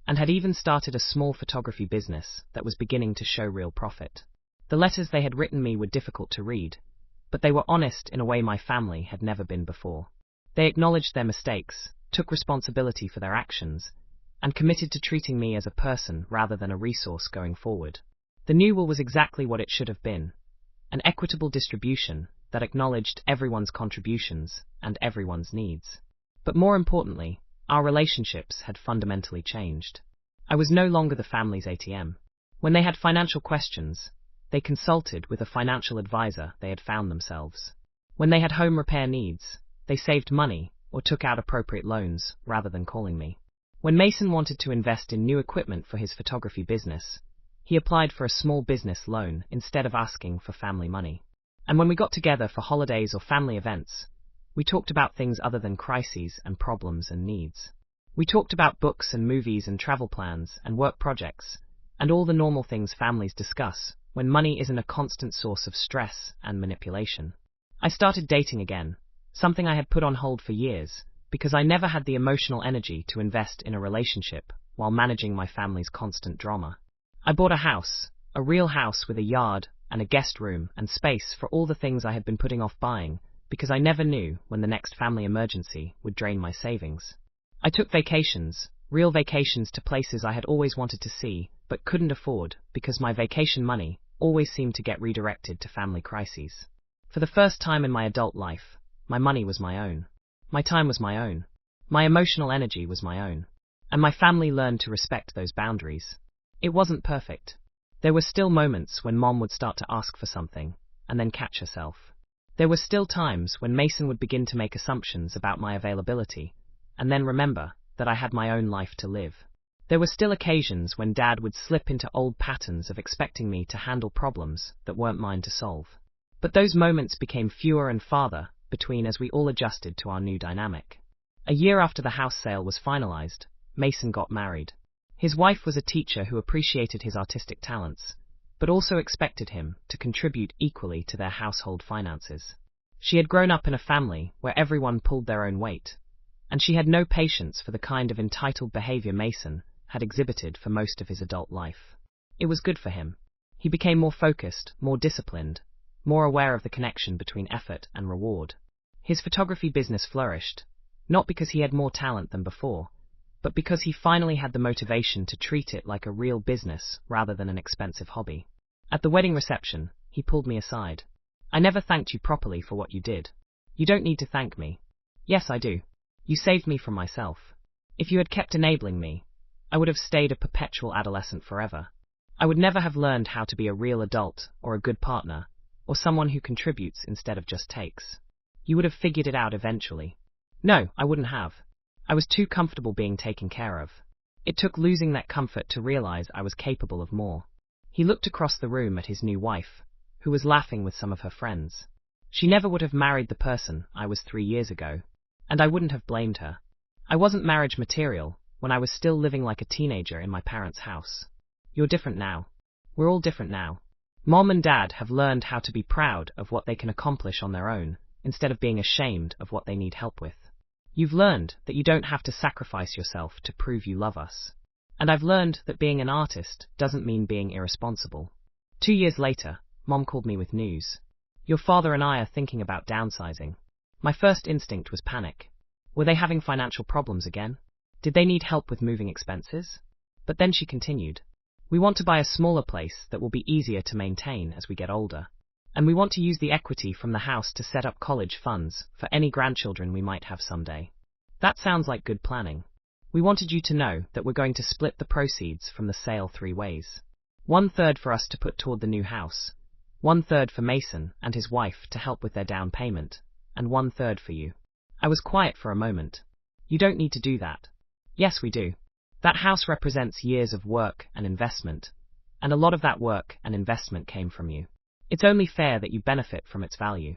S1: and had even started a small photography business that was beginning to show real profit. The letters they had written me were difficult to read, but they were honest in a way my family had never been before. They acknowledged their mistakes, took responsibility for their actions, and committed to treating me as a person rather than a resource going forward. The new will was exactly what it should have been, an equitable distribution that acknowledged everyone's contributions and everyone's needs. But more importantly, our relationships had fundamentally changed. I was no longer the family's ATM. When they had financial questions, they consulted with a financial advisor they had found themselves. When they had home repair needs, they saved money or took out appropriate loans rather than calling me. When Mason wanted to invest in new equipment for his photography business, he applied for a small business loan instead of asking for family money. And when we got together for holidays or family events, we talked about things other than crises and problems and needs. We talked about books and movies and travel plans and work projects, and all the normal things families discuss when money isn't a constant source of stress and manipulation. I started dating again, something I had put on hold for years, because I never had the emotional energy to invest in a relationship while managing my family's constant drama. I bought a house, a real house with a yard and a guest room and space for all the things I had been putting off buying, because I never knew when the next family emergency would drain my savings. I took vacations, real vacations to places I had always wanted to see, but couldn't afford because my vacation money always seemed to get redirected to family crises. For the first time in my adult life, my money was my own. My time was my own. My emotional energy was my own. And my family learned to respect those boundaries. It wasn't perfect. There were still moments when Mom would start to ask for something, and then catch herself. There were still times when Mason would begin to make assumptions about my availability, and then remember that I had my own life to live. There were still occasions when Dad would slip into old patterns of expecting me to handle problems that weren't mine to solve. But those moments became fewer and farther between as we all adjusted to our new dynamic. A year after the house sale was finalized, Mason got married. His wife was a teacher who appreciated his artistic talents, but also expected him to contribute equally to their household finances. She had grown up in a family where everyone pulled their own weight, and she had no patience for the kind of entitled behavior Mason had exhibited for most of his adult life. It was good for him. He became more focused, more disciplined, more aware of the connection between effort and reward. His photography business flourished, not because he had more talent than before, but because he finally had the motivation to treat it like a real business rather than an expensive hobby. At the wedding reception, he pulled me aside. "I never thanked you properly for what you did. You don't need to thank me." "Yes, I do. You saved me from myself. If you had kept enabling me, I would have stayed a perpetual adolescent forever. I would never have learned how to be a real adult or a good partner, or someone who contributes instead of just takes. You would have figured it out eventually." "No, I wouldn't have. I was too comfortable being taken care of. It took losing that comfort to realize I was capable of more." He looked across the room at his new wife, who was laughing with some of her friends. She never would have married the person I was 3 years ago, and I wouldn't have blamed her. I wasn't marriage material when I was still living like a teenager in my parents' house. You're different now. We're all different now. Mom and Dad have learned how to be proud of what they can accomplish on their own, instead of being ashamed of what they need help with. You've learned that you don't have to sacrifice yourself to prove you love us. And I've learned that being an artist doesn't mean being irresponsible. 2 years later, Mom called me with news. "Your father and I are thinking about downsizing." My first instinct was panic. Were they having financial problems again? Did they need help with moving expenses? But then she continued. "We want to buy a smaller place that will be easier to maintain as we get older. And we want to use the equity from the house to set up college funds for any grandchildren we might have someday." That sounds like good planning. "We wanted you to know that we're going to split the proceeds from the sale 3 ways. 1/3 for us to put toward the new house, 1/3 for Mason and his wife to help with their down payment, and 1/3 for you." I was quiet for a moment. "You don't need to do that." "Yes, we do. That house represents years of work and investment, and a lot of that work and investment came from you. It's only fair that you benefit from its value."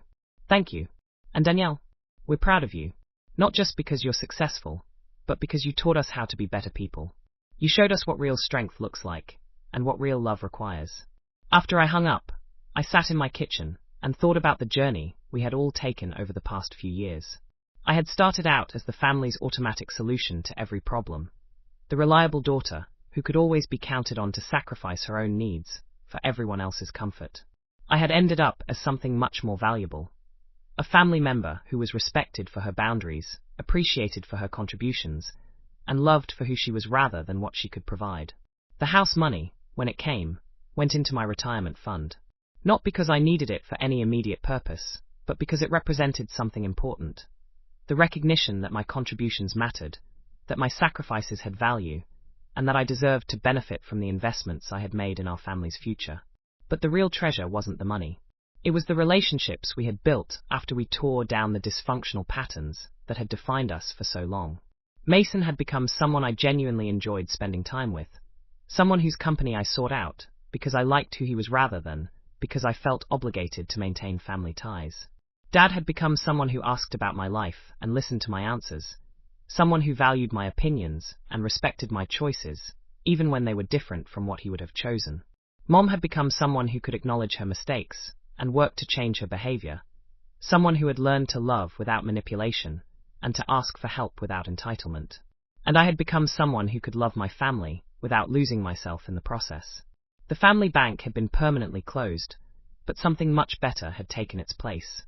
S1: "Thank you. And Danielle, we're proud of you. Not just because you're successful, but because you taught us how to be better people. You showed us what real strength looks like, and what real love requires." After I hung up, I sat in my kitchen and thought about the journey we had all taken over the past few years. I had started out as the family's automatic solution to every problem, the reliable daughter who could always be counted on to sacrifice her own needs for everyone else's comfort. I had ended up as something much more valuable, a family member who was respected for her boundaries, appreciated for her contributions, and loved for who she was rather than what she could provide. The house money, when it came, went into my retirement fund. Not because I needed it for any immediate purpose, but because it represented something important. The recognition that my contributions mattered, that my sacrifices had value, and that I deserved to benefit from the investments I had made in our family's future. But the real treasure wasn't the money. It was the relationships we had built after we tore down the dysfunctional patterns that had defined us for so long. Mason had become someone I genuinely enjoyed spending time with, someone whose company I sought out because I liked who he was rather than because I felt obligated to maintain family ties. Dad had become someone who asked about my life and listened to my answers, someone who valued my opinions and respected my choices, even when they were different from what he would have chosen. Mom had become someone who could acknowledge her mistakes and work to change her behavior, someone who had learned to love without manipulation and to ask for help without entitlement. And I had become someone who could love my family without losing myself in the process. The family bank had been permanently closed, but something much better had taken its place.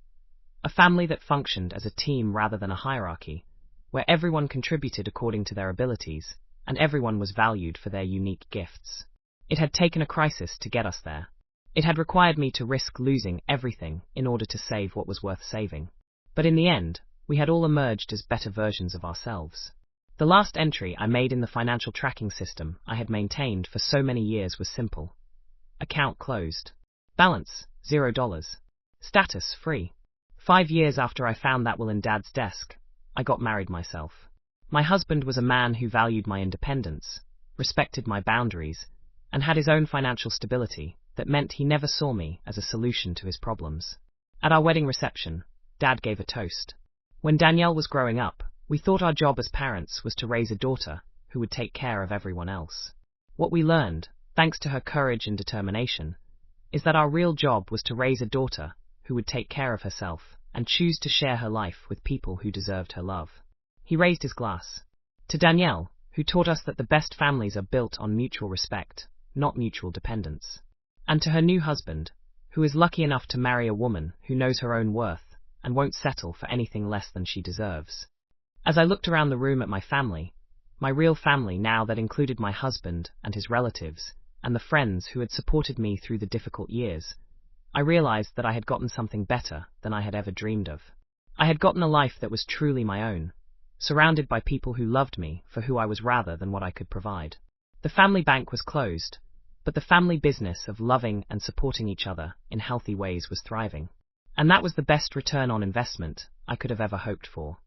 S1: A family that functioned as a team rather than a hierarchy, where everyone contributed according to their abilities and everyone was valued for their unique gifts. It had taken a crisis to get us there. It had required me to risk losing everything in order to save what was worth saving. But in the end, we had all emerged as better versions of ourselves. The last entry I made in the financial tracking system I had maintained for so many years was simple. Account closed. Balance, $0. Status, free. 5 years after I found that will in Dad's desk, I got married myself. My husband was a man who valued my independence, respected my boundaries, and had his own financial stability that meant he never saw me as a solution to his problems. At our wedding reception, Dad gave a toast. When Danielle was growing up, we thought our job as parents was to raise a daughter who would take care of everyone else. What we learned, thanks to her courage and determination, is that our real job was to raise a daughter who would take care of herself and choose to share her life with people who deserved her love. He raised his glass. To Danielle, who taught us that the best families are built on mutual respect, not mutual dependence. And to her new husband, who is lucky enough to marry a woman who knows her own worth and won't settle for anything less than she deserves. As I looked around the room at my family, my real family now that included my husband and his relatives, and the friends who had supported me through the difficult years, I realized that I had gotten something better than I had ever dreamed of. I had gotten a life that was truly my own, surrounded by people who loved me for who I was rather than what I could provide. The family bank was closed, but the family business of loving and supporting each other in healthy ways was thriving. And that was the best return on investment I could have ever hoped for.